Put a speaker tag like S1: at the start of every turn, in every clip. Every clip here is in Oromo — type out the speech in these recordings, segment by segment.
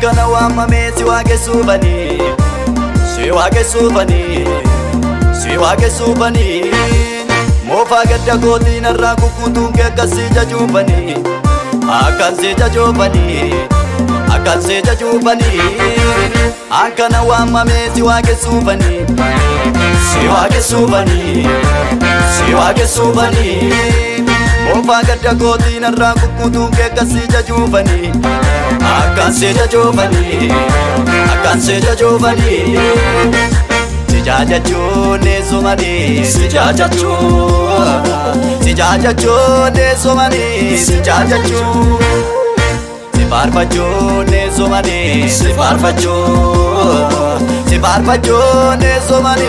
S1: Kana wamame siwake subani mofa gadda koti narra kukutunge akasija jubani akana wamame siwake subani mofa gadda koti narra kukutunge akasija jubani akansija jubani Sijajachone somani sijajachone somani sifarfachone somani sifarfachone somani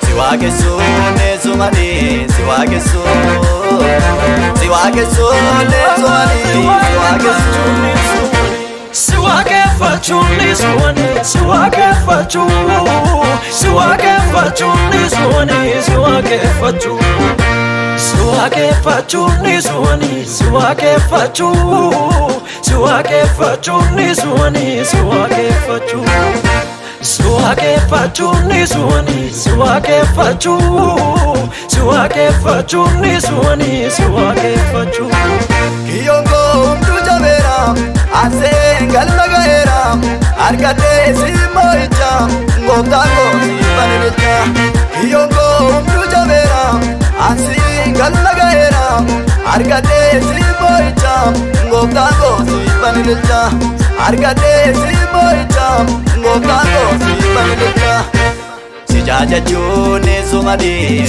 S1: siwakesone somani siwakesone somani
S2: Siwake fachuni suwani, siwake fachu, siwake fachuni suwani, siwake fachu, siwake fachuni suwani, siwake fachu, siwake fachuni suwani, siwake fachu, siwake fachuni suwani, siwake fachu, siwake fachuni suwani, siwake fachu.
S1: Kiyongo mtujabera asengalagaera arkate simoicha ngotako sipanilcha Kiyongo mtujabera asengalagaera arkate simoicha ngotako sipanilcha Sijajachone somani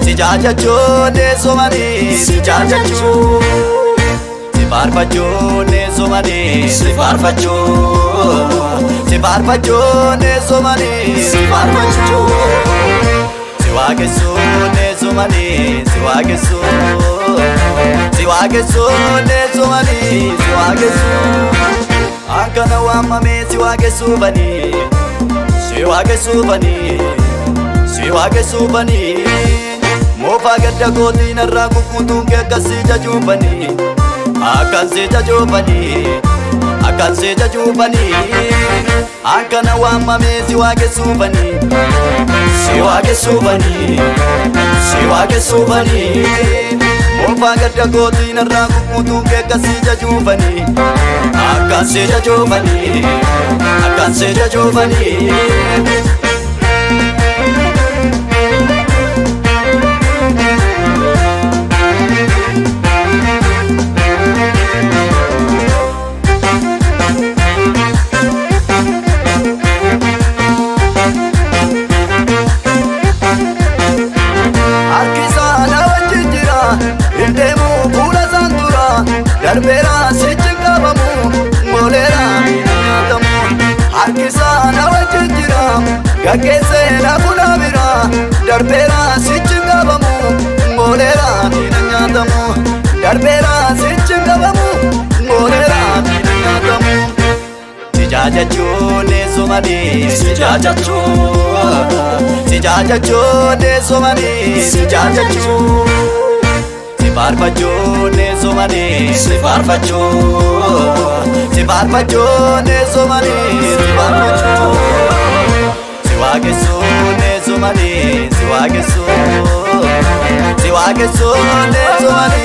S1: sijajachone somani sifarfachone somani sifarfachone somani siwakesone somani siwakesone somani akana wamame siwake subani mofa gadda koti narra kukutunge akasija jubani akansija jubani akana wamame siwake subani mofa gadda koti narra kukutunge akasija jubani akansija jubani Darbera sichikabamu molera natamu harkisana wajjira gagese na bulabira darbera sichikabamu molera natamu darbera sichikabamu molera natamu sijajachone somani sijajachone somani sifarfachone somani sifarfachone somani siwakesone somani siwakesone somani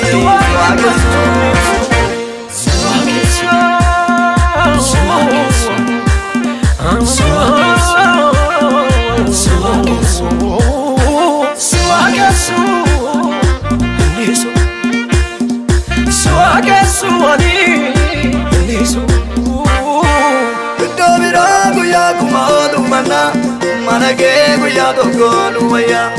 S1: mana kee guyyaa tokko nu wayyaa.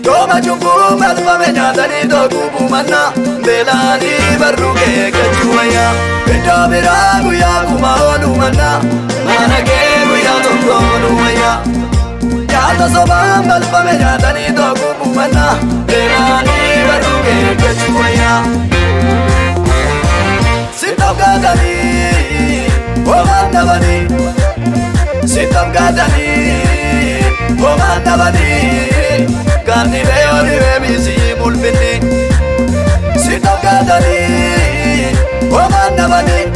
S1: Yooma cubbuu balfame nyaatanii tokko manna beelaanii barruu kee gachuu wayyaa. Iddoo biraa guyyaa kuma oolu manna mana kee guyyaa tokko nu wayyaa. Nyaata sobaan balfame nyaatanii tokko manna beelaanii barruu kee gachuu wayyaa. Sitam gaadanii homaan dhabanii. Sitam gaadanii homaan dhabanii. Gandhi beeyoni beemisi mul'inni. Sitam gaadanii homaan dhabanii.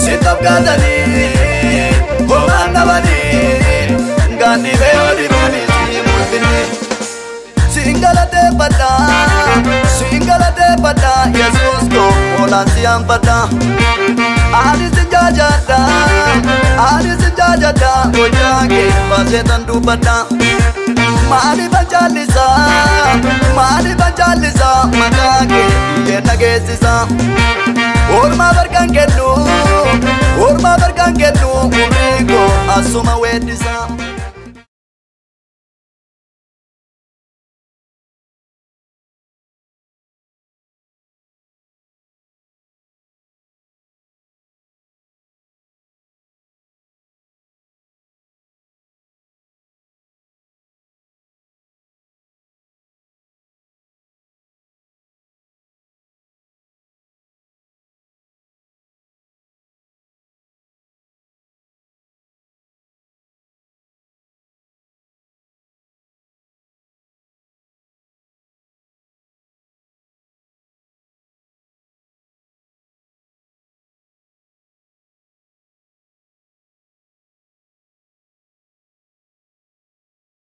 S1: Sitam gaadanii homaan dhabanii. Gandhi beeyoni beemisi mul'inni. Singalateeffadha singalateeffadha Yesuus ko oolaan si hanfadha. Ani si jaajadha ani si jaajadha hojjaa kee baaseetan dubbadha. Maaliifan jaallisa maqaa kee biyyeen dhageessisa. Ormaa barkaan kennu umrii koo asuma weeddisa.